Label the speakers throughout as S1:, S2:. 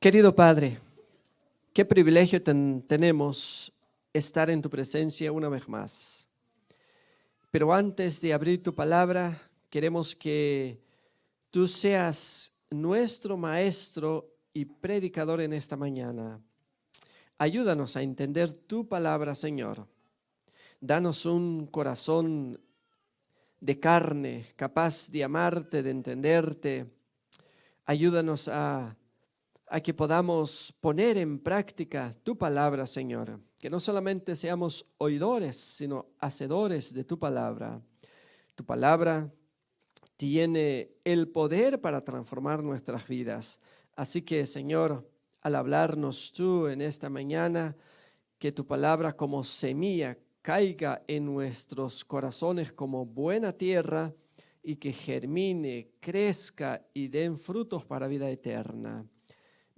S1: Querido Padre, qué privilegio tenemos estar en tu presencia una vez más. Pero antes de abrir tu palabra, queremos que tú seas nuestro maestro y predicador en esta mañana. Ayúdanos a entender tu palabra, Señor. Danos un corazón de carne, capaz de amarte, de entenderte. Ayúdanos a que podamos poner en práctica tu palabra, Señor. Que no solamente seamos oidores, sino hacedores de tu palabra. Tu palabra tiene el poder para transformar nuestras vidas. Así que, Señor, al hablarnos tú en esta mañana, que tu palabra como semilla caiga en nuestros corazones como buena tierra y que germine, crezca y den frutos para vida eterna.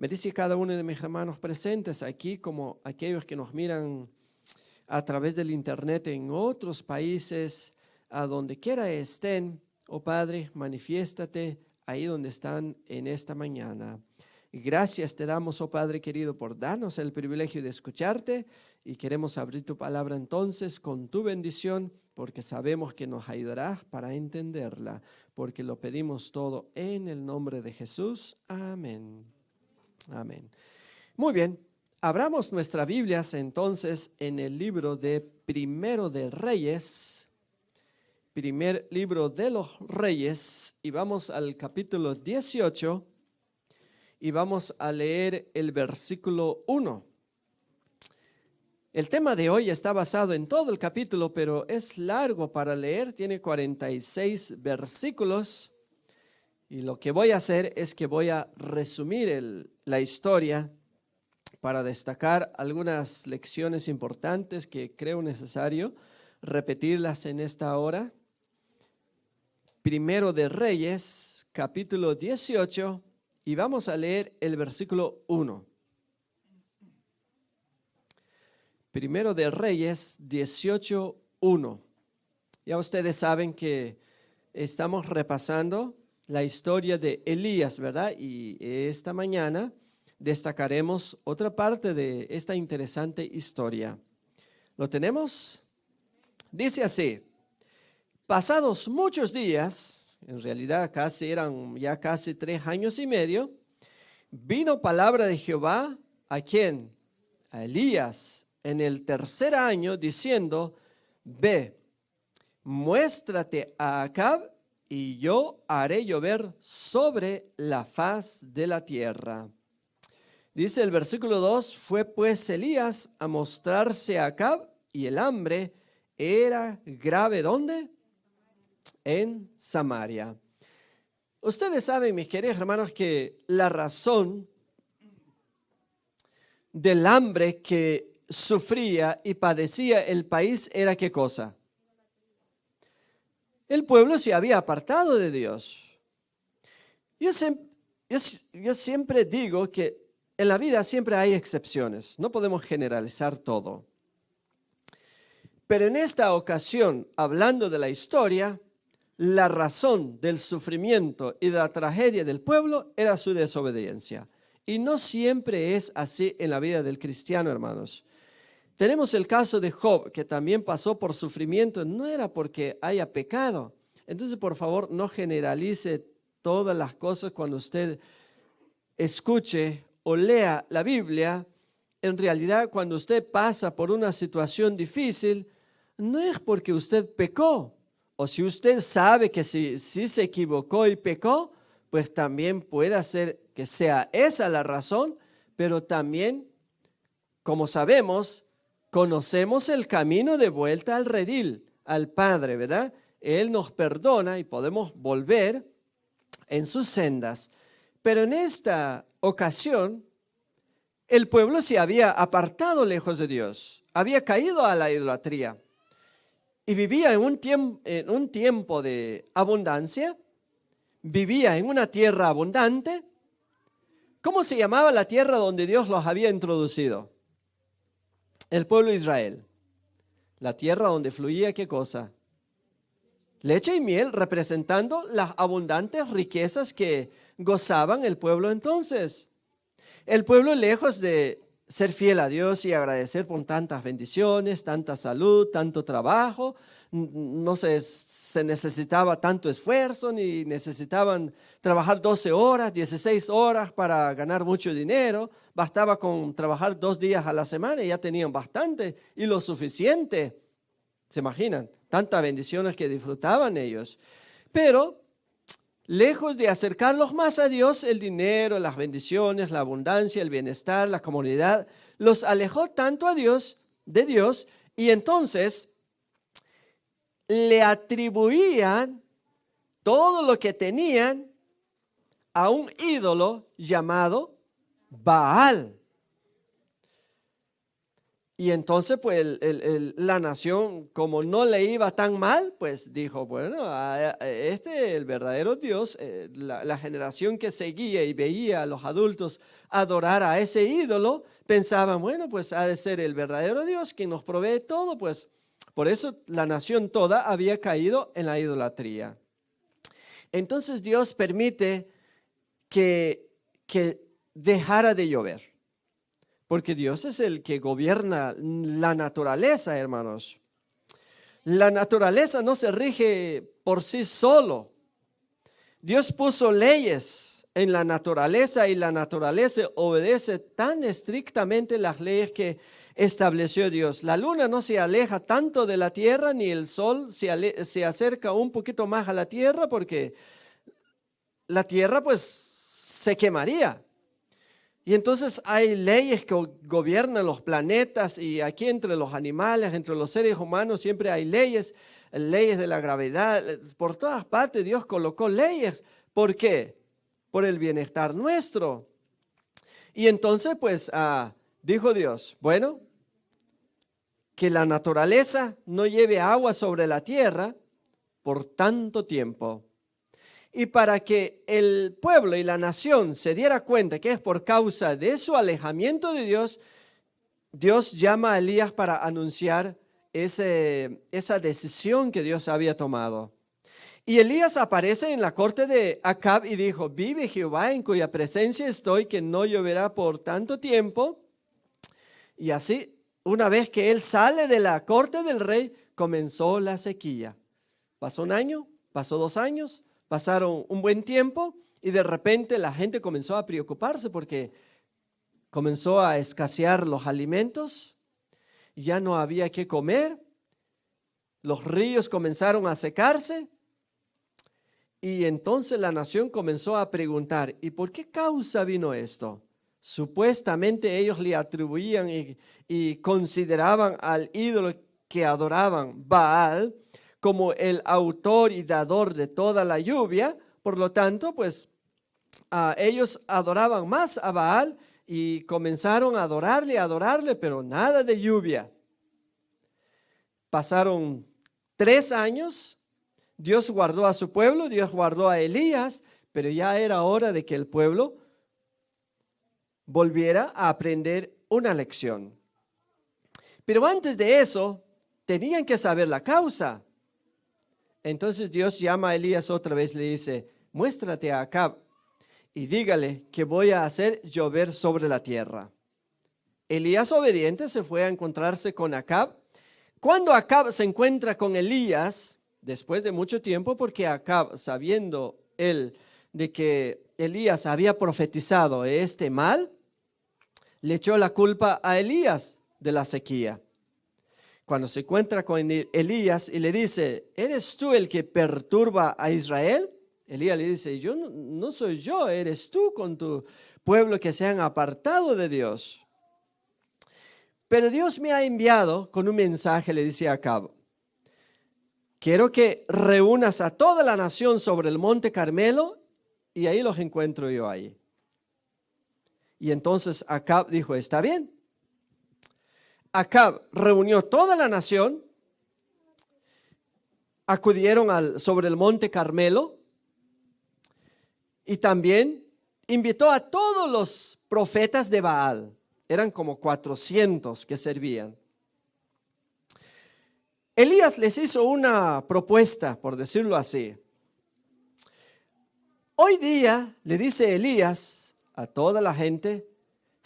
S1: Bendice cada uno de mis hermanos presentes aquí, como aquellos que nos miran a través del internet en otros países, a donde quiera estén. Oh Padre, manifiéstate ahí donde están en esta mañana. Gracias te damos, oh Padre querido, por darnos el privilegio de escucharte, y queremos abrir tu palabra entonces con tu bendición, porque sabemos que nos ayudarás para entenderla, porque lo pedimos todo en el nombre de Jesús. Amén. Amén. Muy bien, abramos nuestras Biblias entonces en el libro de Primero de Reyes, primer libro de los Reyes, y vamos al capítulo 18 y vamos a leer el versículo 1. El tema de hoy está basado en todo el capítulo, pero es largo para leer, tiene 46 versículos. Y lo que voy a hacer es que voy a resumir la historia para destacar algunas lecciones importantes que creo necesario repetirlas en esta hora. Primero de Reyes, capítulo 18, y vamos a leer el versículo 1. Primero de Reyes 18, 1. Ya ustedes saben que estamos repasando la historia de Elías, ¿verdad? Y esta mañana destacaremos otra parte de esta interesante historia. ¿Lo tenemos? Dice así: pasados muchos días, en realidad eran ya casi 3 años y medio, vino palabra de Jehová, ¿a quién? A Elías, en el 3er año, diciendo: ve, muéstrate a Acab, y yo haré llover sobre la faz de la tierra. Dice el versículo 2, fue pues Elías a mostrarse a Acab, y el hambre era grave, ¿dónde? En Samaria. Ustedes saben, mis queridos hermanos, que la razón del hambre que sufría y padecía el país era ¿qué cosa? El pueblo se había apartado de Dios. Yo siempre digo que en la vida siempre hay excepciones. No podemos generalizar todo. Pero en esta ocasión, hablando de la historia, la razón del sufrimiento y de la tragedia del pueblo era su desobediencia. Y no siempre es así en la vida del cristiano, hermanos. Tenemos el caso de Job, que también pasó por sufrimiento, no era porque haya pecado. Entonces, por favor, no generalice todas las cosas cuando usted escuche o lea la Biblia. En realidad, cuando usted pasa por una situación difícil, no es porque usted pecó. O si usted sabe que si se equivocó y pecó, pues también puede ser que sea esa la razón, pero también, como sabemos, conocemos el camino de vuelta al redil, al Padre, ¿verdad? Él nos perdona y podemos volver en sus sendas. Pero en esta ocasión, el pueblo se había apartado lejos de Dios, había caído a la idolatría y vivía en un tiempo de abundancia, vivía en una tierra abundante. ¿Cómo se llamaba la tierra donde Dios los había introducido? El pueblo de Israel, la tierra donde fluía ¿qué cosa? Leche y miel, representando las abundantes riquezas que gozaban el pueblo entonces. el pueblo, lejos de ser fiel a Dios y agradecer por tantas bendiciones, tanta salud, tanto trabajo, no se necesitaba tanto esfuerzo, ni necesitaban trabajar 12 horas, 16 horas para ganar mucho dinero. Bastaba con trabajar 2 días a la semana y ya tenían bastante y lo suficiente. ¿Se imaginan? Tantas bendiciones que disfrutaban ellos. Pero lejos de acercarlos más a Dios, el dinero, las bendiciones, la abundancia, el bienestar, la comodidad, los alejó tanto a Dios, de Dios, y entonces le atribuían todo lo que tenían a un ídolo llamado Baal. Y entonces, pues, la nación, como no le iba tan mal, pues dijo, bueno, el verdadero Dios, la generación que seguía y veía a los adultos adorar a ese ídolo, pensaban, bueno, pues ha de ser el verdadero Dios quien nos provee todo, pues por eso la nación toda había caído en la idolatría. Entonces Dios permite que dejara de llover. Porque Dios es el que gobierna la naturaleza, hermanos. La naturaleza no se rige por sí solo. Dios puso leyes en la naturaleza y la naturaleza obedece tan estrictamente las leyes que estableció Dios. La luna no se aleja tanto de la tierra, ni el sol se acerca un poquito más a la tierra, porque la tierra pues se quemaría. Y entonces hay leyes que gobiernan los planetas, y aquí entre los animales, entre los seres humanos, siempre hay leyes de la gravedad. Por todas partes Dios colocó leyes. ¿Por qué? Por el bienestar nuestro. Y entonces pues dijo Dios, bueno, que la naturaleza no lleve agua sobre la tierra por tanto tiempo. Y para que el pueblo y la nación se diera cuenta que es por causa de su alejamiento de Dios, Dios llama a Elías para anunciar esa decisión que Dios había tomado. Y Elías aparece en la corte de Acab y dijo, vive Jehová en cuya presencia estoy, que no lloverá por tanto tiempo. Y así, una vez que él sale de la corte del rey, comenzó la sequía. Pasó 1 año, pasó 2 años, pasaron un buen tiempo y de repente la gente comenzó a preocuparse porque comenzó a escasear los alimentos, ya no había qué comer, los ríos comenzaron a secarse y entonces la nación comenzó a preguntar, ¿y por qué causa vino esto? Supuestamente ellos le atribuían y consideraban al ídolo que adoraban, Baal, como el autor y dador de toda la lluvia. Por lo tanto, pues ellos adoraban más a Baal y comenzaron a adorarle, pero nada de lluvia. Pasaron 3 años, Dios guardó a su pueblo, Dios guardó a Elías, pero ya era hora de que el pueblo volviera a aprender una lección. Pero antes de eso, tenían que saber la causa. Entonces Dios llama a Elías otra vez, le dice, muéstrate a Acab y dígale que voy a hacer llover sobre la tierra. Elías, obediente, se fue a encontrarse con Acab. Cuando Acab se encuentra con Elías, después de mucho tiempo, porque Acab, sabiendo él de que Elías había profetizado este mal, le echó la culpa a Elías de la sequía. Cuando se encuentra con Elías y le dice, ¿eres tú el que perturba a Israel? Elías le dice, yo no soy yo, eres tú con tu pueblo que se han apartado de Dios. Pero Dios me ha enviado con un mensaje, le dice a Acab. Quiero que reúnas a toda la nación sobre el monte Carmelo y ahí los encuentro yo ahí. Y entonces Acab dijo, está bien. Acab reunió toda la nación, acudieron sobre el monte Carmelo y también invitó a todos los profetas de Baal. Eran como 400 que servían. Elías les hizo una propuesta, por decirlo así. Hoy día, le dice Elías a toda la gente,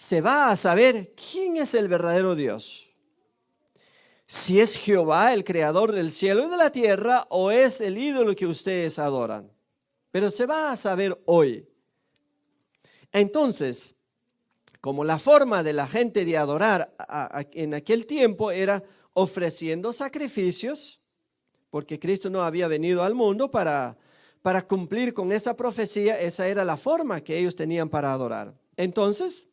S1: se va a saber quién es el verdadero Dios. Si es Jehová, el creador del cielo y de la tierra, o es el ídolo que ustedes adoran. Pero se va a saber hoy. Entonces, como la forma de la gente de adorar en aquel tiempo era ofreciendo sacrificios, porque Cristo no había venido al mundo para cumplir con esa profecía, esa era la forma que ellos tenían para adorar. Entonces,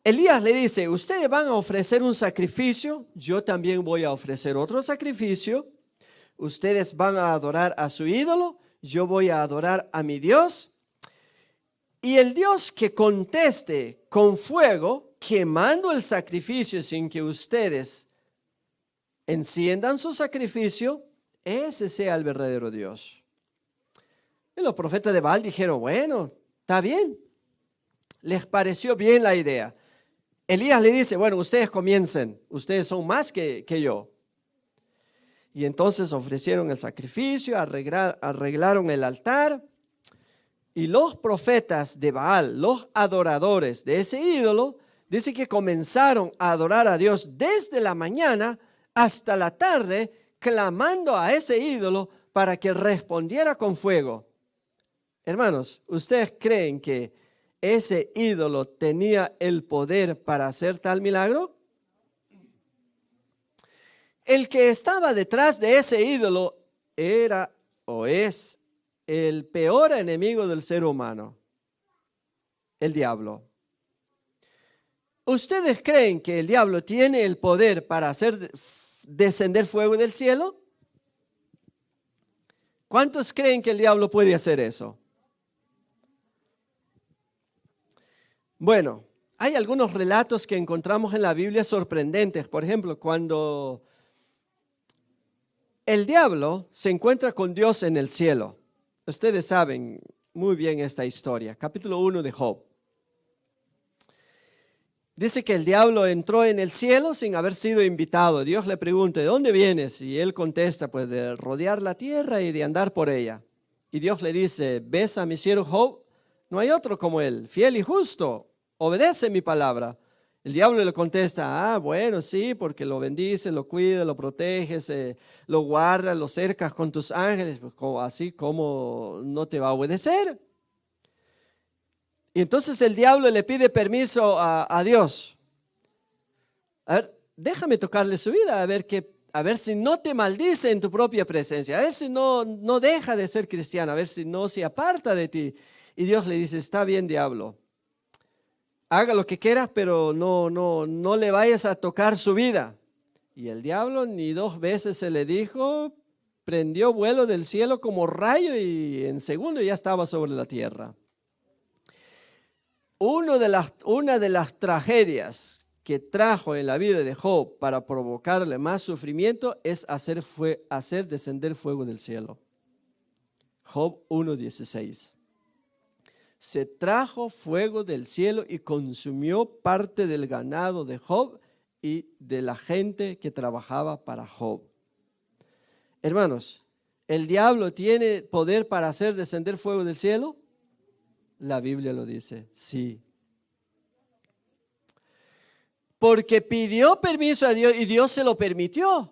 S1: Elías le dice, ustedes van a ofrecer un sacrificio, yo también voy a ofrecer otro sacrificio, ustedes van a adorar a su ídolo, yo voy a adorar a mi Dios, y el Dios que conteste con fuego, quemando el sacrificio sin que ustedes enciendan su sacrificio, ese sea el verdadero Dios. Y los profetas de Baal dijeron, bueno, está bien, les pareció bien la idea. Elías le dice, bueno, ustedes comiencen, ustedes son más que yo. Y entonces ofrecieron el sacrificio, arreglaron el altar. Y los profetas de Baal, los adoradores de ese ídolo, dice que comenzaron a adorar a Dios desde la mañana hasta la tarde, clamando a ese ídolo para que respondiera con fuego. Hermanos, ¿ustedes creen que ese ídolo tenía el poder para hacer tal milagro? El que estaba detrás de ese ídolo era o es el peor enemigo del ser humano, el diablo. ¿Ustedes creen que el diablo tiene el poder para hacer descender fuego del cielo? ¿Cuántos creen que el diablo puede hacer eso? Bueno, hay algunos relatos que encontramos en la Biblia sorprendentes. Por ejemplo, cuando el diablo se encuentra con Dios en el cielo. Ustedes saben muy bien esta historia. Capítulo 1 de Job. Dice que el diablo entró en el cielo sin haber sido invitado. Dios le pregunta, ¿de dónde vienes? Y él contesta, pues de rodear la tierra y de andar por ella. Y Dios le dice, ¿ves a mi siervo Job? No hay otro como él, fiel y justo, obedece mi palabra. El diablo le contesta, bueno, sí, porque lo bendices, lo cuidas, lo proteges, lo guardas, lo cercas con tus ángeles, pues, así como no te va a obedecer. Y entonces el diablo le pide permiso a Dios. A ver, déjame tocarle su vida, a ver si no te maldice en tu propia presencia, a ver si no deja de ser cristiano, a ver si no se aparta de ti. Y Dios le dice, está bien, diablo. Haga lo que quieras, pero no le vayas a tocar su vida. Y el diablo ni 2 veces se le dijo, prendió vuelo del cielo como rayo y en segundo ya estaba sobre la tierra. Una de las tragedias que trajo en la vida de Job para provocarle más sufrimiento es hacer descender fuego del cielo. Job 1:16. Se trajo fuego del cielo y consumió parte del ganado de Job y de la gente que trabajaba para Job. Hermanos, ¿el diablo tiene poder para hacer descender fuego del cielo? La Biblia lo dice, sí. Porque pidió permiso a Dios y Dios se lo permitió.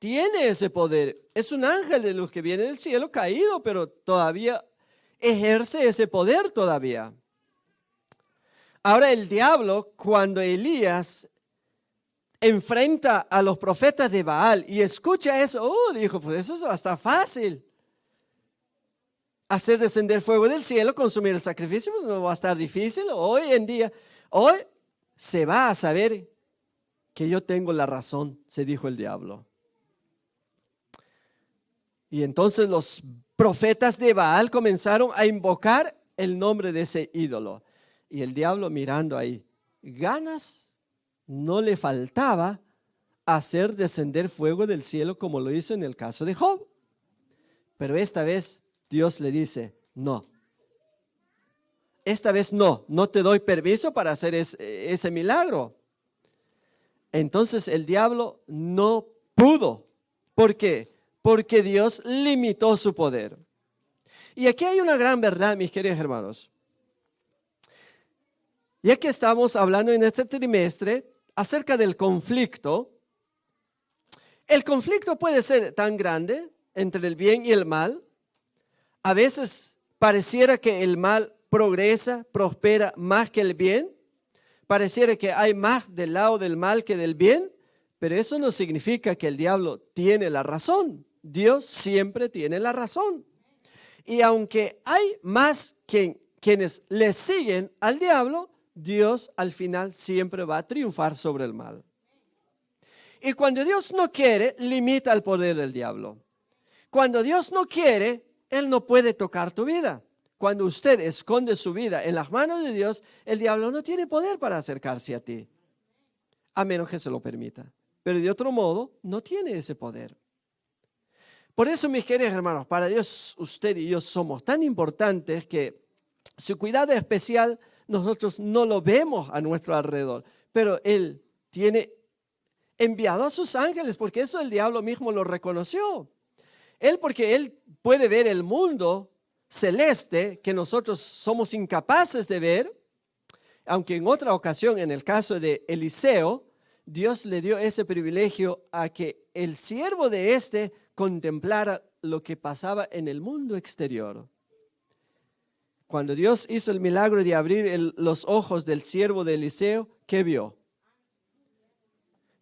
S1: Tiene ese poder. Es un ángel de luz que viene del cielo caído, pero todavía ejerce ese poder todavía. Ahora el diablo, cuando Elías enfrenta a los profetas de Baal y escucha eso, dijo, pues eso es hasta fácil. Hacer descender fuego del cielo, consumir el sacrificio, pues no va a estar difícil. Hoy se va a saber que yo tengo la razón, se dijo el diablo. Y entonces los profetas de Baal comenzaron a invocar el nombre de ese ídolo. Y el diablo mirando ahí, ganas no le faltaba hacer descender fuego del cielo como lo hizo en el caso de Job. Pero esta vez Dios le dice, no. Esta vez no te doy permiso para hacer ese milagro. Entonces el diablo no pudo. ¿Por qué? Porque Dios limitó su poder. Y aquí hay una gran verdad, mis queridos hermanos. Ya que estamos hablando en este trimestre acerca del conflicto, el conflicto puede ser tan grande entre el bien y el mal. A veces pareciera que el mal progresa, prospera más que el bien. Pareciera que hay más del lado del mal que del bien, pero eso no significa que el diablo tiene la razón. Dios siempre tiene la razón. Y aunque hay más quienes le siguen al diablo, Dios al final siempre va a triunfar sobre el mal. Y cuando Dios no quiere, limita el poder del diablo. Cuando Dios no quiere, Él no puede tocar tu vida. Cuando usted esconde su vida en las manos de Dios, el diablo no tiene poder para acercarse a ti, a menos que se lo permita. Pero de otro modo, no tiene ese poder. Por eso, mis queridos hermanos, para Dios, usted y yo somos tan importantes que su cuidado especial nosotros no lo vemos a nuestro alrededor, pero Él tiene enviado a sus ángeles, porque eso el diablo mismo lo reconoció. Porque Él puede ver el mundo celeste que nosotros somos incapaces de ver, aunque en otra ocasión, en el caso de Eliseo, Dios le dio ese privilegio a que el siervo de contemplara lo que pasaba en el mundo exterior. Cuando Dios hizo el milagro de abrir los ojos del siervo de Eliseo, ¿qué vio?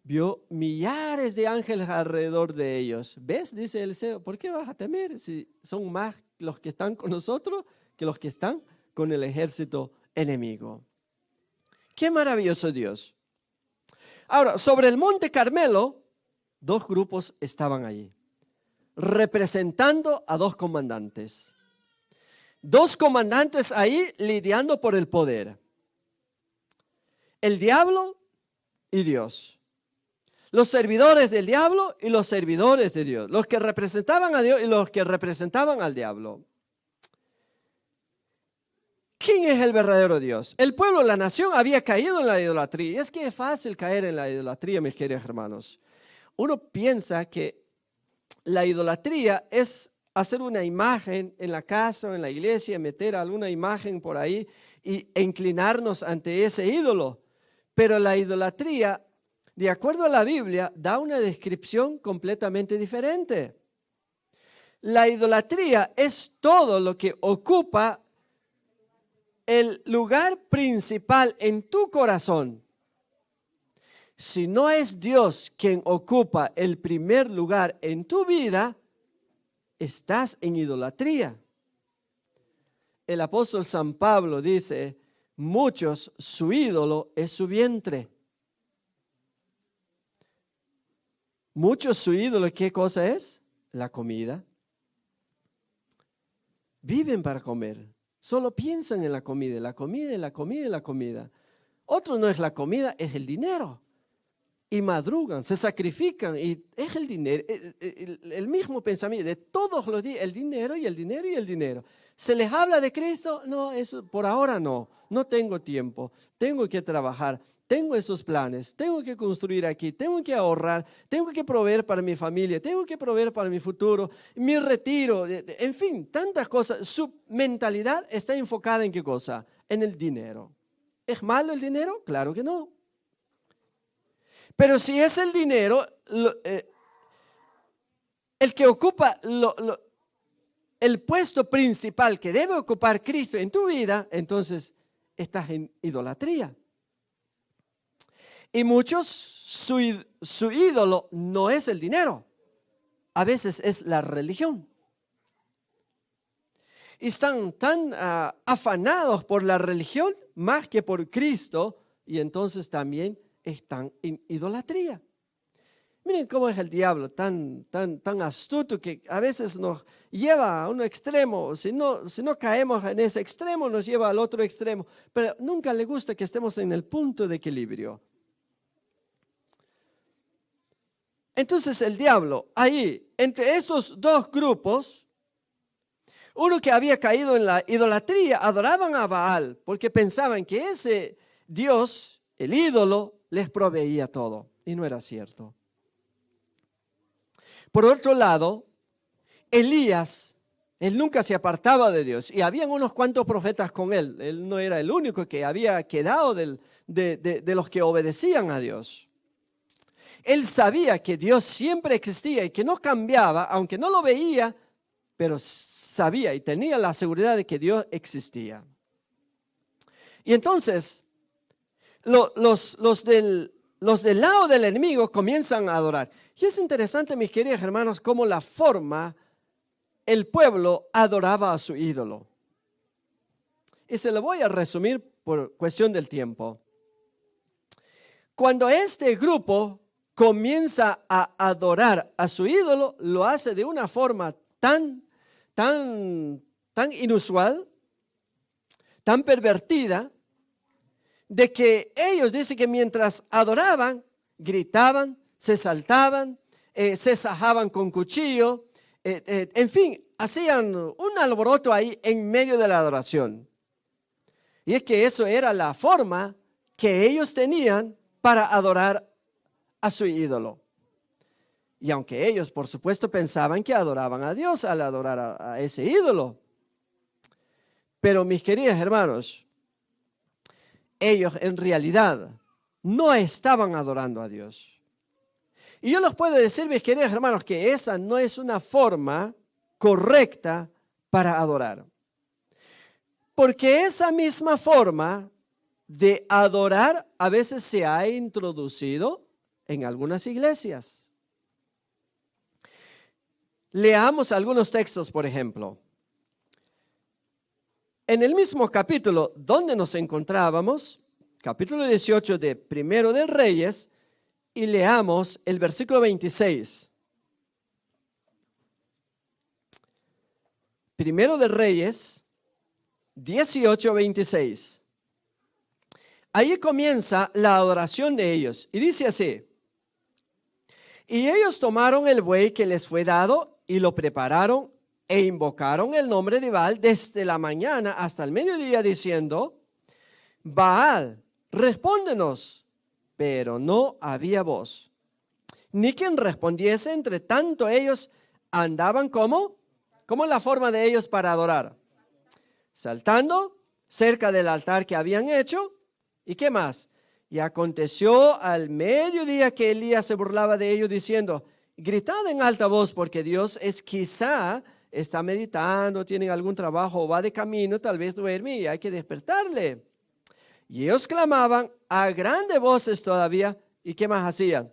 S1: Vio millares de ángeles alrededor de ellos. ¿Ves? Dice Eliseo, ¿por qué vas a temer si son más los que están con nosotros que los que están con el ejército enemigo? ¡Qué maravilloso Dios! Ahora, sobre el monte Carmelo, dos grupos estaban allí, representando a dos comandantes. Dos comandantes ahí lidiando por el poder. El diablo y Dios. Los servidores del diablo y los servidores de Dios. Los que representaban a Dios y los que representaban al diablo. ¿Quién es el verdadero Dios? El pueblo, la nación había caído en la idolatría. Y es que es fácil caer en la idolatría, mis queridos hermanos. Uno piensa que la idolatría es hacer una imagen en la casa o en la iglesia, meter alguna imagen por ahí e inclinarnos ante ese ídolo. Pero la idolatría, de acuerdo a la Biblia, da una descripción completamente diferente. La idolatría es todo lo que ocupa el lugar principal en tu corazón. Si no es Dios quien ocupa el primer lugar en tu vida, estás en idolatría. El apóstol San Pablo dice, muchos su ídolo es su vientre. Muchos su ídolo, ¿qué cosa es? La comida. Viven para comer. Solo piensan en la comida, la comida, la comida, la comida. Otro no es la comida, es el dinero. Y madrugan, se sacrifican y es el dinero, el mismo pensamiento de todos los días, el dinero y el dinero y el dinero. ¿Se les habla de Cristo? No, eso por ahora no tengo tiempo, tengo que trabajar, tengo esos planes, tengo que construir aquí, tengo que ahorrar, tengo que proveer para mi familia, tengo que proveer para mi futuro, mi retiro, en fin, tantas cosas. Su mentalidad está enfocada en ¿qué cosa? En el dinero. ¿Es malo el dinero? Claro que no. Pero si es el dinero el que ocupa el puesto principal que debe ocupar Cristo en tu vida, entonces estás en idolatría. Y muchos, su ídolo no es el dinero, a veces es la religión. Y están tan afanados por la religión más que por Cristo, y entonces también están en idolatría. Miren cómo es el diablo, tan astuto que a veces nos lleva a un extremo. Si no caemos en ese extremo, nos lleva al otro extremo. Pero nunca le gusta que estemos en el punto de equilibrio. Entonces el diablo, ahí, entre esos dos grupos, uno que había caído en la idolatría, adoraban a Baal, porque pensaban que ese Dios, el ídolo, les proveía todo, y no era cierto. Por otro lado, Elías Él nunca se apartaba de Dios. Y habían unos cuantos profetas con él. Él no era el único que había quedado de los que obedecían a Dios. Él sabía que Dios siempre existía y que no cambiaba, aunque no lo veía, pero sabía y tenía la seguridad de que Dios existía. Y entonces, los del lado del enemigo comienzan a adorar. Y es interesante, mis queridos hermanos, cómo la forma el pueblo adoraba a su ídolo. Y se lo voy a resumir por cuestión del tiempo. Cuando este grupo comienza a adorar a su ídolo, lo hace de una forma tan inusual, tan pervertida, de que ellos dicen que mientras adoraban, gritaban, se saltaban, se sajaban con cuchillo, en fin, hacían un alboroto ahí en medio de la adoración. Y es que eso era la forma que ellos tenían para adorar a su ídolo. Y aunque ellos, por supuesto, pensaban que adoraban a Dios al adorar a ese ídolo. Pero mis queridos hermanos, ellos en realidad no estaban adorando a Dios. Y yo les puedo decir, mis queridos hermanos, que esa no es una forma correcta para adorar. Porque esa misma forma de adorar a veces se ha introducido en algunas iglesias. Leamos algunos textos, por ejemplo. En el mismo capítulo donde nos encontrábamos, capítulo 18 de Primero de Reyes, y leamos el versículo 26. Primero de Reyes, 18-26. Ahí comienza la adoración de ellos. Y dice así: y ellos tomaron el buey que les fue dado y lo prepararon e invocaron el nombre de Baal desde la mañana hasta el mediodía, diciendo: Baal, respóndenos. Pero no había voz, ni quien respondiese. Entre tanto ellos andaban ¿cómo es la forma de ellos para adorar? Saltando cerca del altar que habían hecho. ¿Y qué más? Y aconteció al mediodía que Elías se burlaba de ellos diciendo: gritad en alta voz, porque Dios quizá está meditando, tiene algún trabajo o va de camino, tal vez duerme y hay que despertarle. Y ellos clamaban a grandes voces todavía. ¿Y qué más hacían?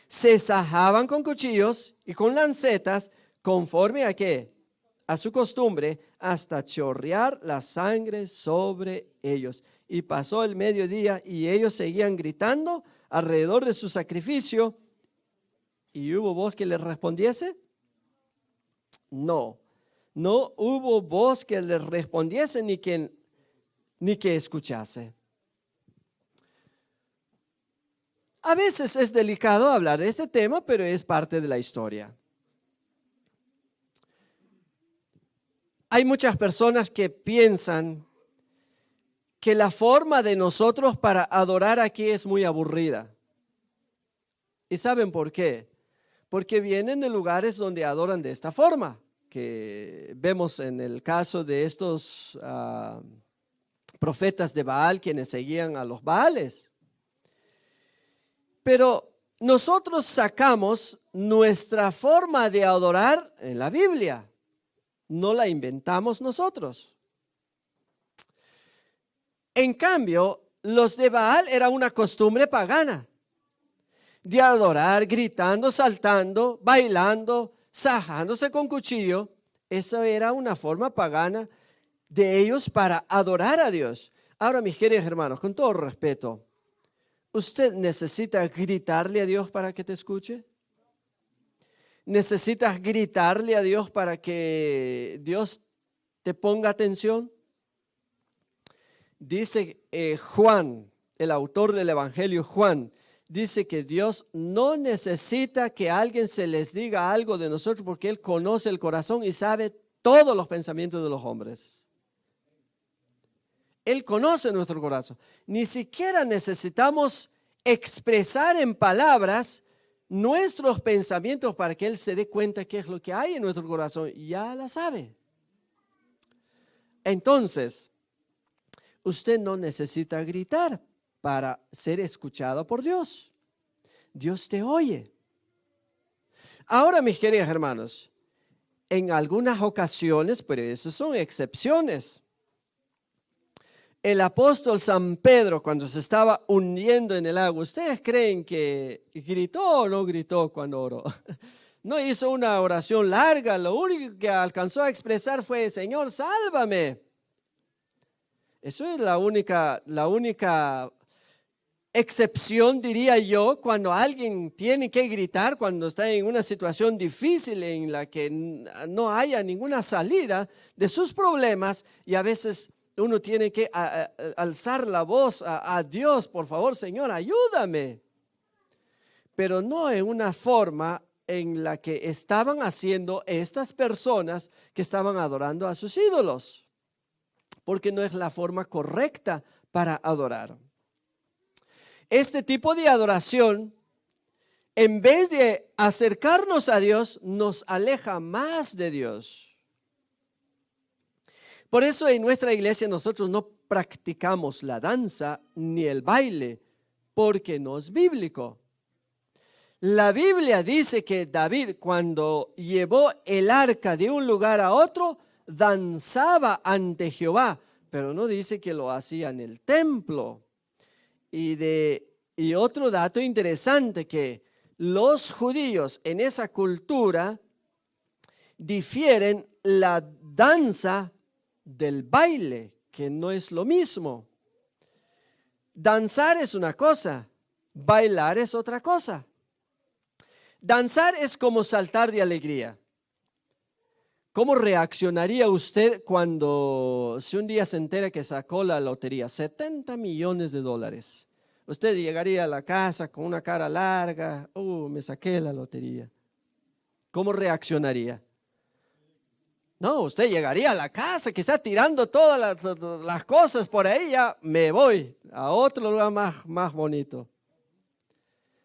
S1: Se sajaban con cuchillos y con lancetas, conforme a ¿qué? A su costumbre, hasta chorrear la sangre sobre ellos. Y pasó el mediodía y ellos seguían gritando alrededor de su sacrificio. ¿Y hubo voz que les respondiese? No hubo voz que les respondiese ni que escuchase. A veces es delicado hablar de este tema, pero es parte de la historia. Hay muchas personas que piensan que la forma de nosotros para adorar aquí es muy aburrida. ¿Y saben por qué? Porque vienen de lugares donde adoran de esta forma, que vemos en el caso de estos profetas de Baal, quienes seguían a los Baales. Pero nosotros sacamos nuestra forma de adorar en la Biblia. No la inventamos nosotros. En cambio, los de Baal era una costumbre pagana de adorar gritando, saltando, bailando, sajándose con cuchillo. Esa era una forma pagana de ellos para adorar a Dios. Ahora, mis queridos hermanos, con todo respeto, ¿usted necesita gritarle a Dios para que te escuche? ¿Necesitas gritarle a Dios para que Dios te ponga atención? Dice Juan, el autor del Evangelio Juan, dice que Dios no necesita que alguien se les diga algo de nosotros, porque Él conoce el corazón y sabe todos los pensamientos de los hombres. Él conoce nuestro corazón. Ni siquiera necesitamos expresar en palabras nuestros pensamientos para que Él se dé cuenta qué es lo que hay en nuestro corazón. Ya la sabe. Entonces, usted no necesita gritar para ser escuchado por Dios. Dios te oye. Ahora, mis queridos hermanos, en algunas ocasiones, pero esas son excepciones. El apóstol San Pedro, cuando se estaba hundiendo en el agua, ¿ustedes creen que gritó o no gritó cuando oró? No hizo una oración larga, lo único que alcanzó a expresar fue: Señor, sálvame. Eso es la única excepción, diría yo, cuando alguien tiene que gritar, cuando está en una situación difícil en la que no haya ninguna salida de sus problemas, y a veces uno tiene que alzar la voz a Dios: por favor, Señor, ayúdame. Pero no en una forma en la que estaban haciendo estas personas que estaban adorando a sus ídolos, porque no es la forma correcta para adorar. Este tipo de adoración, en vez de acercarnos a Dios, nos aleja más de Dios. Por eso en nuestra iglesia nosotros no practicamos la danza ni el baile, porque no es bíblico. La Biblia dice que David, cuando llevó el arca de un lugar a otro, danzaba ante Jehová, pero no dice que lo hacía en el templo. Y otro dato interesante, que los judíos en esa cultura difieren la danza del baile, que no es lo mismo. Danzar es una cosa, bailar es otra cosa. Danzar es como saltar de alegría. ¿Cómo reaccionaría usted cuando, si un día se entera que sacó la lotería, $70 millones? Usted llegaría a la casa con una cara larga: me saqué la lotería. ¿Cómo reaccionaría? No, usted llegaría a la casa quizá tirando todas las cosas por ahí: ya me voy a otro lugar más bonito.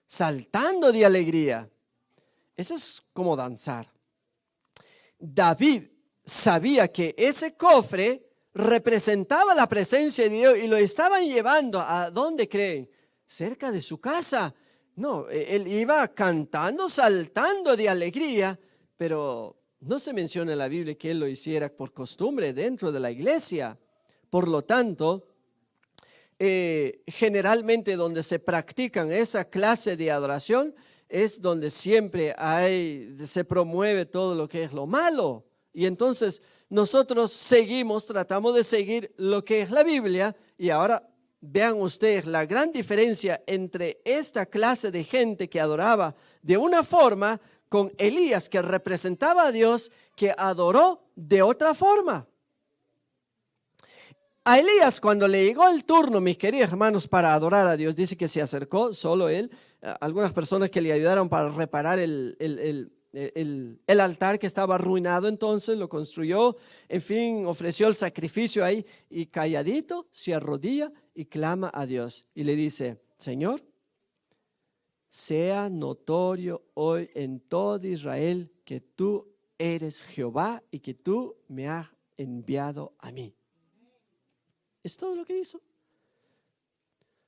S1: Saltando de alegría. Eso es como danzar. David sabía que ese cofre representaba la presencia de Dios y lo estaban llevando ¿a dónde creen? Cerca de su casa. No, él iba cantando, saltando de alegría, pero no se menciona en la Biblia que él lo hiciera por costumbre dentro de la iglesia. Por lo tanto, generalmente donde se practican esa clase de adoración es donde siempre se promueve todo lo que es lo malo. Y entonces nosotros tratamos de seguir lo que es la Biblia. Y ahora vean ustedes la gran diferencia entre esta clase de gente que adoraba de una forma con Elías, que representaba a Dios, que adoró de otra forma. A Elías, cuando le llegó el turno, mis queridos hermanos, para adorar a Dios, dice que se acercó solo él, algunas personas que le ayudaron para reparar el altar que estaba arruinado, entonces lo construyó, en fin, ofreció el sacrificio ahí, y calladito se arrodilla y clama a Dios y le dice: Señor, sea notorio hoy en todo Israel que tú eres Jehová y que tú me has enviado a mí. Es todo lo que hizo.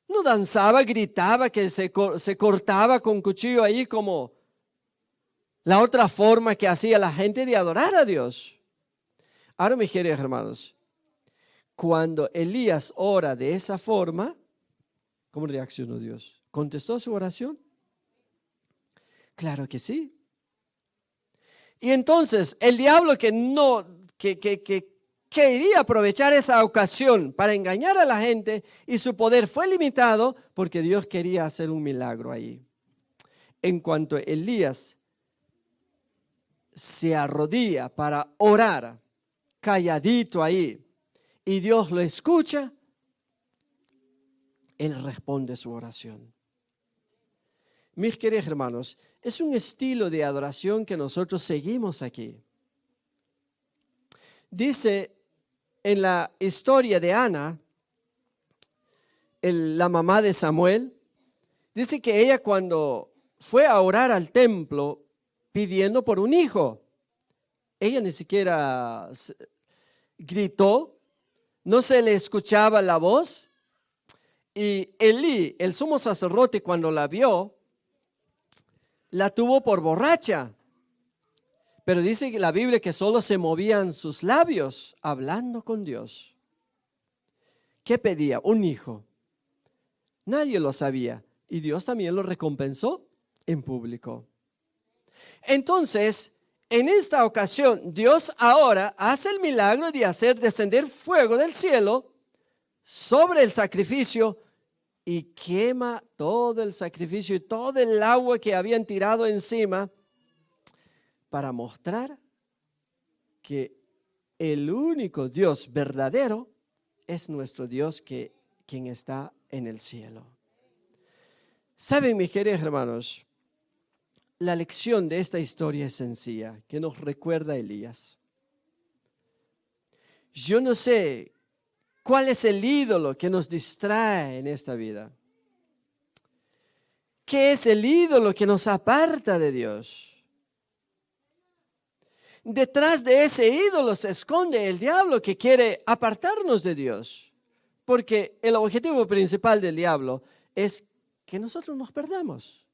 S1: No danzaba, gritaba, que se cortaba con cuchillo ahí como la otra forma que hacía la gente de adorar a Dios. Ahora, mis queridos hermanos, cuando Elías ora de esa forma, ¿cómo reaccionó Dios? ¿Contestó su oración? Claro que sí. Y entonces el diablo, que quería aprovechar esa ocasión para engañar a la gente, y su poder fue limitado porque Dios quería hacer un milagro ahí. En cuanto Elías se arrodilla para orar, calladito ahí, y Dios lo escucha, Él responde su oración. Mis queridos hermanos, es un estilo de adoración que nosotros seguimos aquí. Dice en la historia de Ana, la mamá de Samuel, dice que ella, cuando fue a orar al templo pidiendo por un hijo. Ella ni siquiera gritó, no se le escuchaba la voz. Y Elí, el sumo sacerdote, cuando la vio, la tuvo por borracha. Pero dice que la Biblia que solo se movían sus labios hablando con Dios. ¿Qué pedía? Un hijo. Nadie lo sabía. Y Dios también lo recompensó en público. Entonces, en esta ocasión, Dios ahora hace el milagro de hacer descender fuego del cielo sobre el sacrificio y quema todo el sacrificio y todo el agua que habían tirado encima para mostrar que el único Dios verdadero es nuestro Dios quien está en el cielo. Saben, mis queridos hermanos, la lección de esta historia es sencilla, que nos recuerda a Elías. Yo no sé cuál es el ídolo que nos distrae en esta vida. ¿Qué es el ídolo que nos aparta de Dios? Detrás de ese ídolo se esconde el diablo que quiere apartarnos de Dios. Porque el objetivo principal del diablo es que nosotros nos perdamos.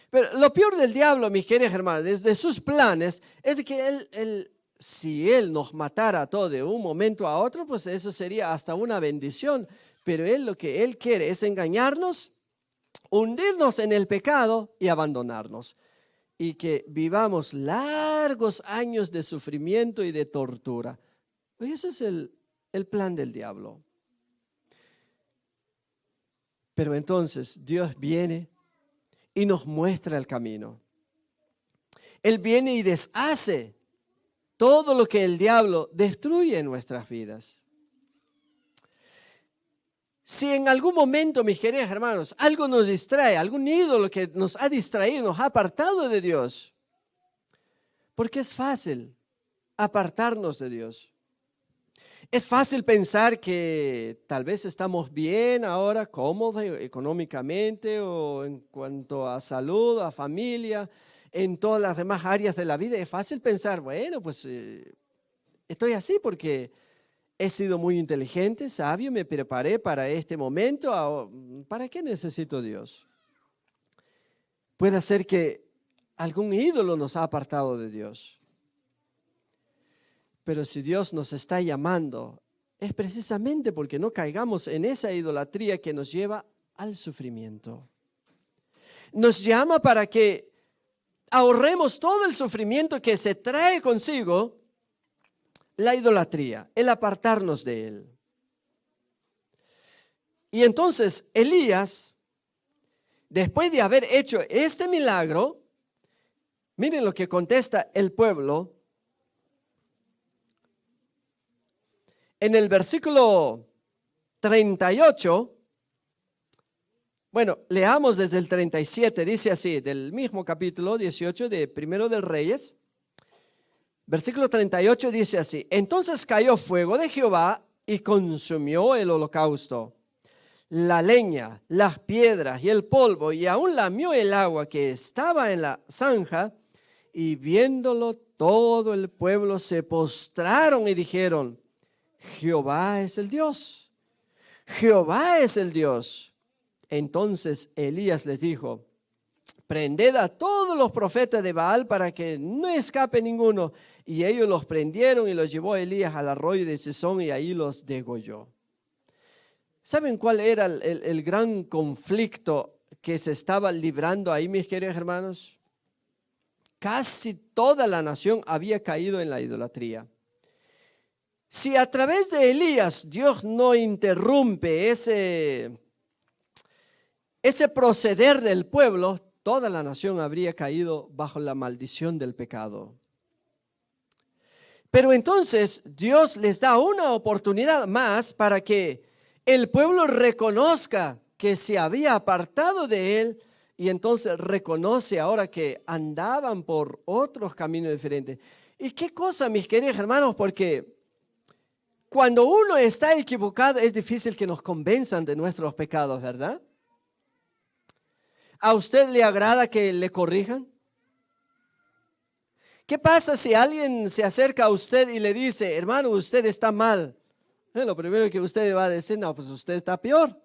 S1: Pero lo peor del diablo, mis queridos hermanos, de sus planes, es que si él nos matara a todos de un momento a otro, pues eso sería hasta una bendición. Pero lo que él quiere es engañarnos, hundirnos en el pecado y abandonarnos. Y que vivamos largos años de sufrimiento y de tortura. Ese es el plan del diablo. Pero entonces Dios viene y nos muestra el camino. Él viene y deshace todo lo que el diablo destruye en nuestras vidas. Si en algún momento, mis queridos hermanos, algo nos distrae, algún ídolo que nos ha distraído, nos ha apartado de Dios, porque es fácil apartarnos de Dios. Es fácil pensar que tal vez estamos bien ahora, cómodos económicamente o en cuanto a salud, a familia, en todas las demás áreas de la vida. Es fácil pensar, bueno, pues estoy así porque he sido muy inteligente, sabio, me preparé para este momento. ¿Para qué necesito Dios? Puede ser que algún ídolo nos ha apartado de Dios. Pero si Dios nos está llamando, es precisamente porque no caigamos en esa idolatría que nos lleva al sufrimiento. Nos llama para que ahorremos todo el sufrimiento que se trae consigo la idolatría, el apartarnos de Él. Y entonces Elías, después de haber hecho este milagro, miren lo que contesta el pueblo. En el versículo 38, bueno, leamos desde el 37, dice así, del mismo capítulo 18 de Primero de Reyes. Versículo 38 dice así: entonces cayó fuego de Jehová y consumió el holocausto, la leña, las piedras y el polvo, y aún lamió el agua que estaba en la zanja, y viéndolo todo el pueblo se postraron y dijeron: Jehová es el Dios, Jehová es el Dios. Entonces Elías les dijo: prended a todos los profetas de Baal para que no escape ninguno. Y ellos los prendieron y los llevó Elías al arroyo de Cesón y ahí los degolló. ¿Saben cuál era el gran conflicto que se estaba librando ahí, mis queridos hermanos? Casi toda la nación había caído en la idolatría. Si a través de Elías Dios no interrumpe ese proceder del pueblo, toda la nación habría caído bajo la maldición del pecado. Pero entonces Dios les da una oportunidad más para que el pueblo reconozca que se había apartado de Él y entonces reconoce ahora que andaban por otros caminos diferentes. ¿Y qué cosa, mis queridos hermanos? Porque cuando uno está equivocado es difícil que nos convenzan de nuestros pecados, ¿verdad? ¿A usted le agrada que le corrijan? ¿Qué pasa si alguien se acerca a usted y le dice, hermano, usted está mal? Lo primero que usted va a decir, no, pues usted está peor.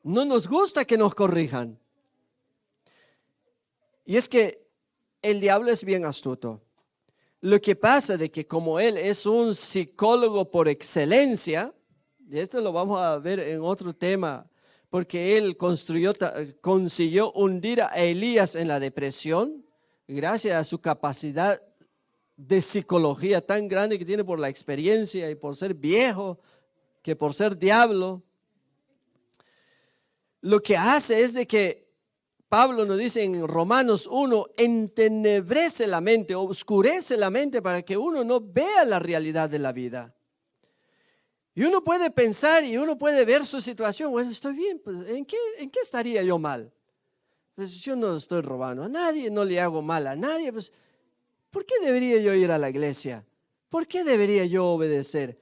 S1: No nos gusta que nos corrijan. Y es que el diablo es bien astuto. Lo que pasa de que como él es un psicólogo por excelencia, y esto lo vamos a ver en otro tema, porque él consiguió hundir a Elías en la depresión, gracias a su capacidad de psicología tan grande que tiene por la experiencia y por ser viejo, que por ser diablo. Lo que hace es de que Pablo nos dice en Romanos 1, entenebrece la mente, oscurece la mente para que uno no vea la realidad de la vida. Y uno puede pensar y uno puede ver su situación. Bueno, estoy bien, pues, ¿en qué estaría yo mal? Pues yo no estoy robando a nadie, no le hago mal a nadie. Pues, ¿por qué debería yo ir a la iglesia? ¿Por qué debería yo obedecer?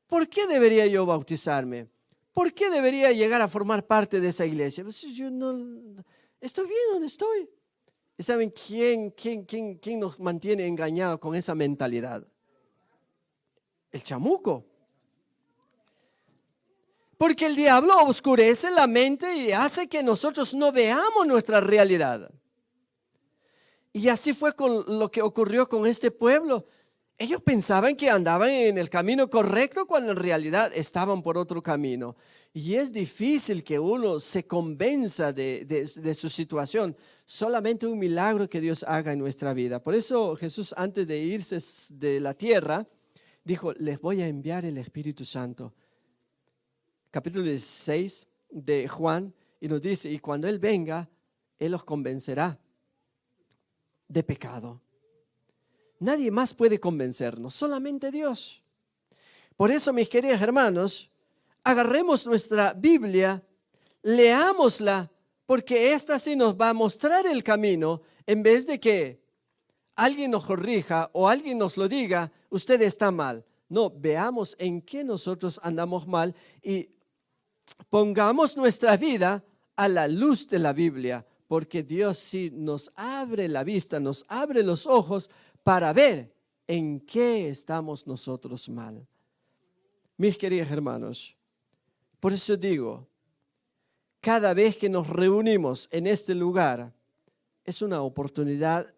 S1: ¿Por qué debería yo bautizarme? ¿Por qué debería llegar a formar parte de esa iglesia? Pues yo no, estoy bien donde estoy. ¿Y saben quién nos mantiene engañados con esa mentalidad? El chamuco. Porque el diablo oscurece la mente y hace que nosotros no veamos nuestra realidad. Y así fue con lo que ocurrió con este pueblo. Ellos pensaban que andaban en el camino correcto cuando en realidad estaban por otro camino. Y es difícil que uno se convenza de su situación. Solamente un milagro que Dios haga en nuestra vida. Por eso Jesús, antes de irse de la tierra, dijo, les voy a enviar el Espíritu Santo. Capítulo 16 de Juan, y nos dice, y cuando Él venga, Él los convencerá de pecado. Nadie más puede convencernos, solamente Dios. Por eso, mis queridos hermanos, agarremos nuestra Biblia, leámosla, porque esta sí nos va a mostrar el camino, en vez de que alguien nos corrija o alguien nos lo diga, usted está mal. No, veamos en qué nosotros andamos mal y pongamos nuestra vida a la luz de la Biblia, porque Dios sí nos abre la vista, nos abre los ojos para ver en qué estamos nosotros mal. Mis queridos hermanos, por eso digo, cada vez que nos reunimos en este lugar, es una oportunidad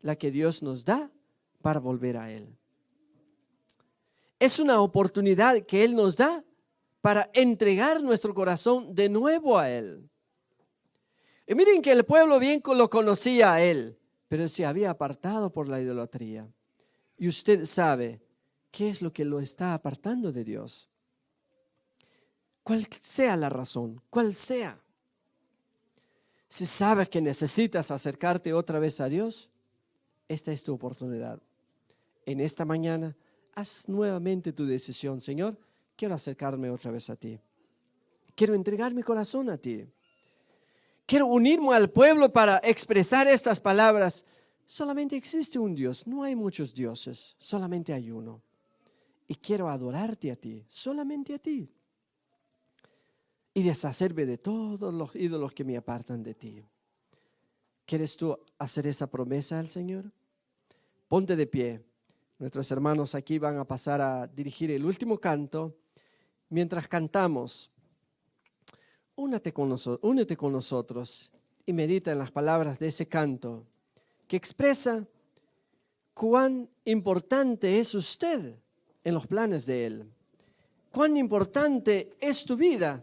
S1: la que Dios nos da para volver a Él. Es una oportunidad que Él nos da para entregar nuestro corazón de nuevo a Él. Y miren que el pueblo bien lo conocía a Él, pero se había apartado por la idolatría. Y usted sabe qué es lo que lo está apartando de Dios. Cual sea la razón, cual sea. Si sabes que necesitas acercarte otra vez a Dios, esta es tu oportunidad. En esta mañana, haz nuevamente tu decisión. Señor, quiero acercarme otra vez a ti. Quiero entregar mi corazón a ti. Quiero unirme al pueblo para expresar estas palabras. Solamente existe un Dios, no hay muchos dioses, solamente hay uno. Y quiero adorarte a ti, solamente a ti. Y deshacerme de todos los ídolos que me apartan de ti. ¿Quieres tú hacer esa promesa al Señor? Ponte de pie. Nuestros hermanos aquí van a pasar a dirigir el último canto. Mientras cantamos, únete con nosotros y medita en las palabras de ese canto que expresa cuán importante es usted en los planes de Él. Cuán importante es tu vida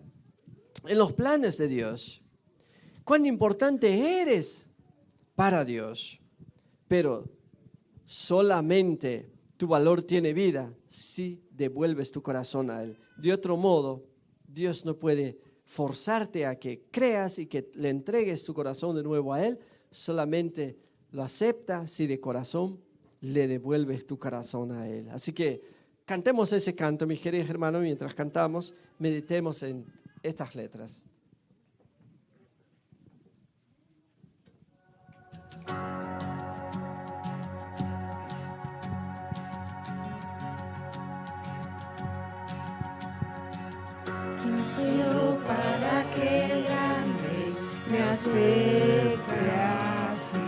S1: en los planes de Dios. Cuán importante eres para Dios. Pero solamente tu valor tiene vida si devuelves tu corazón a Él. De otro modo, Dios no puede forzarte a que creas y que le entregues tu corazón de nuevo a Él. Solamente lo acepta si de corazón le devuelves tu corazón a Él. Así que cantemos ese canto, mis queridos hermanos. Mientras cantamos, meditemos en estas letras.
S2: ¿Quién soy yo para que el grande me acepte así?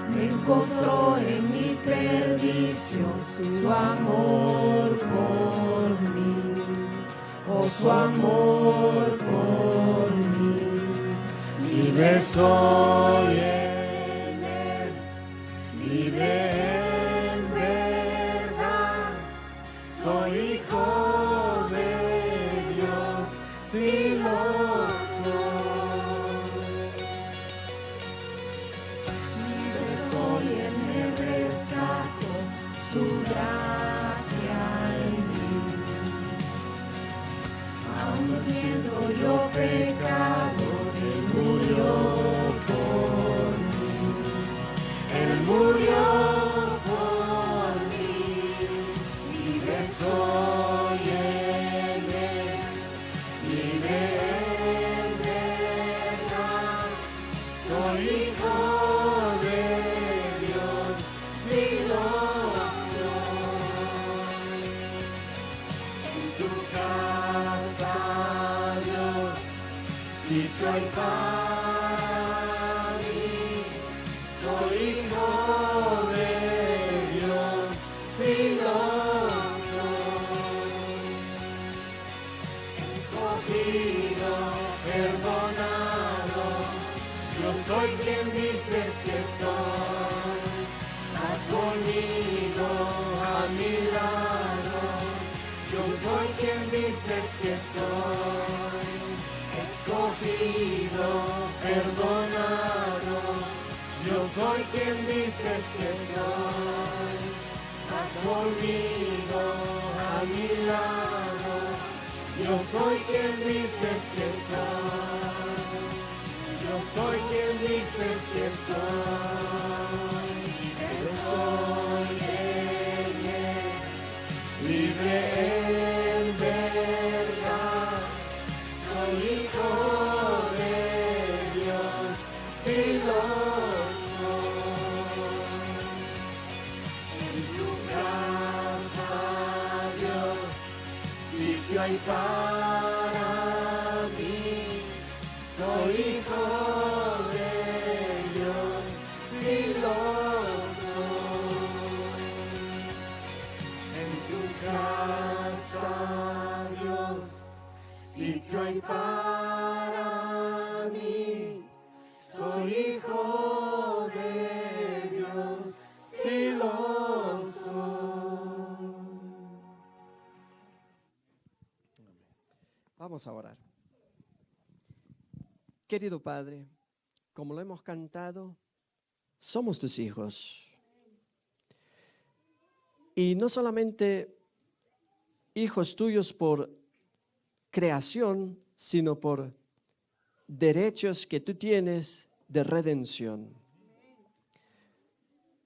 S2: Me encontró en mi perdición su amor por mí, oh su amor por mí. Libre soy en él, libre en verdad, soy hijo de Dios, sí lo soy. Libre soy, él me rescató, su gracia en mí. Aun siendo yo pecador, él murió por mí. Él murió por mí. Libre soy en él, libre en verdad. Soy hijo de Dios, sí lo soy. En tu casa, Dios, sitio hay para mí. Soy hijo de Dios, sí lo soy. Escogido, perdonado, yo soy quien dices que soy. Has conmigo a mi lado, yo soy quien dices que soy. Escogido, perdonado, yo soy quien dices que soy. Vas conmigo a mi lado, yo soy quien dices que soy. Yo soy quien dices que soy. Libre soy en él, libre en verdad. Soy hijo de Dios, sí lo soy. En tu casa, Dios, sitio hay para mí. Soy hijo de Dios, sí lo soy. En tu casa, Dios, sitio hay para mí. Soy hijo de Dios, sí lo soy.
S1: Vamos a orar. Querido Padre, como lo hemos cantado, somos tus hijos. Y no solamente hijos tuyos por creación, sino por derechos que tú tienes de redención.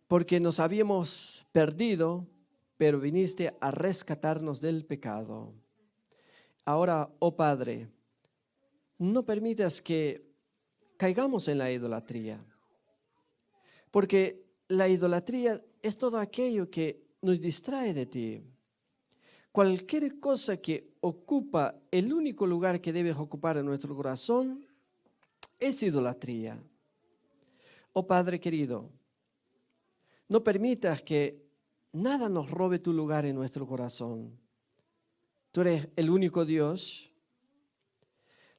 S1: Porque nos habíamos perdido, pero viniste a rescatarnos del pecado. Ahora, oh Padre, no permitas que caigamos en la idolatría, porque la idolatría es todo aquello que nos distrae de ti. Cualquier cosa que ocupa el único lugar que debes ocupar en nuestro corazón es idolatría. Oh Padre querido, no permitas que nada nos robe tu lugar en nuestro corazón. Tú eres el único Dios.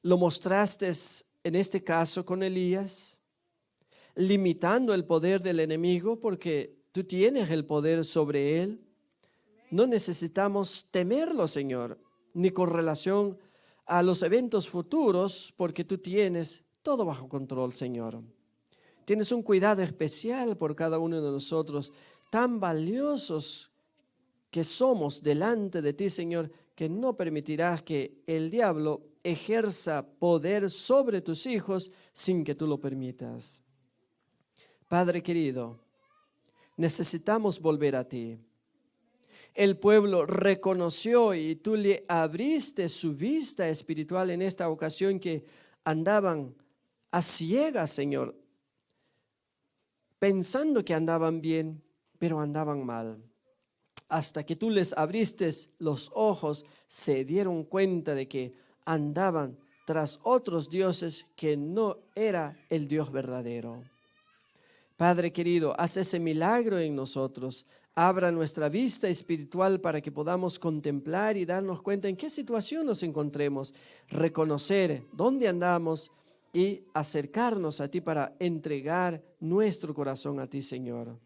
S1: Lo mostraste en este caso con Elías, limitando el poder del enemigo porque tú tienes el poder sobre él. No necesitamos temerlo, Señor, ni con relación a los eventos futuros, porque tú tienes todo bajo control, Señor. Tienes un cuidado especial por cada uno de nosotros, tan valiosos que somos delante de ti, Señor, que no permitirás que el diablo ejerza poder sobre tus hijos sin que tú lo permitas. Padre querido, necesitamos volver a ti. El pueblo reconoció y tú le abriste su vista espiritual en esta ocasión, que andaban a ciegas, Señor, pensando que andaban bien, pero andaban mal. hasta que tú les abriste los ojos, se dieron cuenta de que andaban tras otros dioses que no era el Dios verdadero. Padre querido, haz ese milagro en nosotros. Abra nuestra vista espiritual para que podamos contemplar y darnos cuenta en qué situación nos encontremos, reconocer dónde andamos y acercarnos a ti para entregar nuestro corazón a ti, Señor.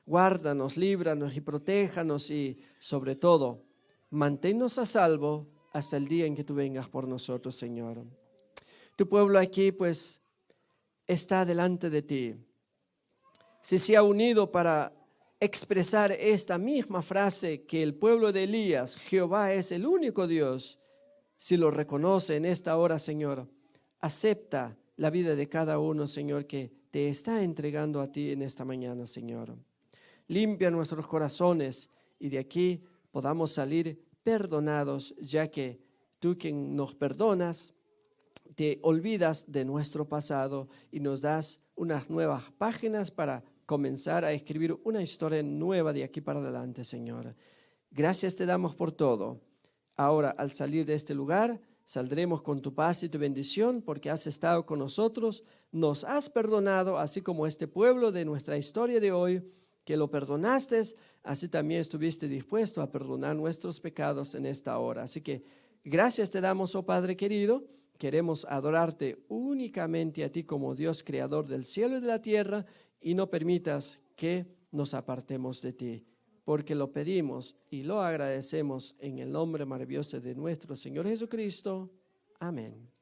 S1: Guárdanos, líbranos y protéjanos y, sobre todo, manténnos a salvo hasta el día en que tú vengas por nosotros, Señor. Tu pueblo aquí, pues, está delante de ti. Si se ha unido para expresar esta misma frase que el pueblo de Elías, Jehová es el único Dios, si lo reconoce en esta hora, Señor, acepta la vida de cada uno, Señor, que te está entregando a ti en esta mañana, Señor. Limpia nuestros corazones y de aquí podamos salir perdonados, ya que tú, quien nos perdonas, te olvidas de nuestro pasado y nos das unas nuevas páginas para comenzar a escribir una historia nueva de aquí para adelante, Señor. Gracias te damos por todo. Ahora, al salir de este lugar, saldremos con tu paz y tu bendición porque has estado con nosotros, nos has perdonado, así como este pueblo de nuestra historia de hoy, que lo perdonaste, así también estuviste dispuesto a perdonar nuestros pecados en esta hora. Así que gracias te damos, oh Padre querido. Queremos adorarte únicamente a ti como Dios creador del cielo y de la tierra y no permitas que nos apartemos de ti, porque lo pedimos y lo agradecemos en el nombre maravilloso de nuestro Señor Jesucristo. Amén.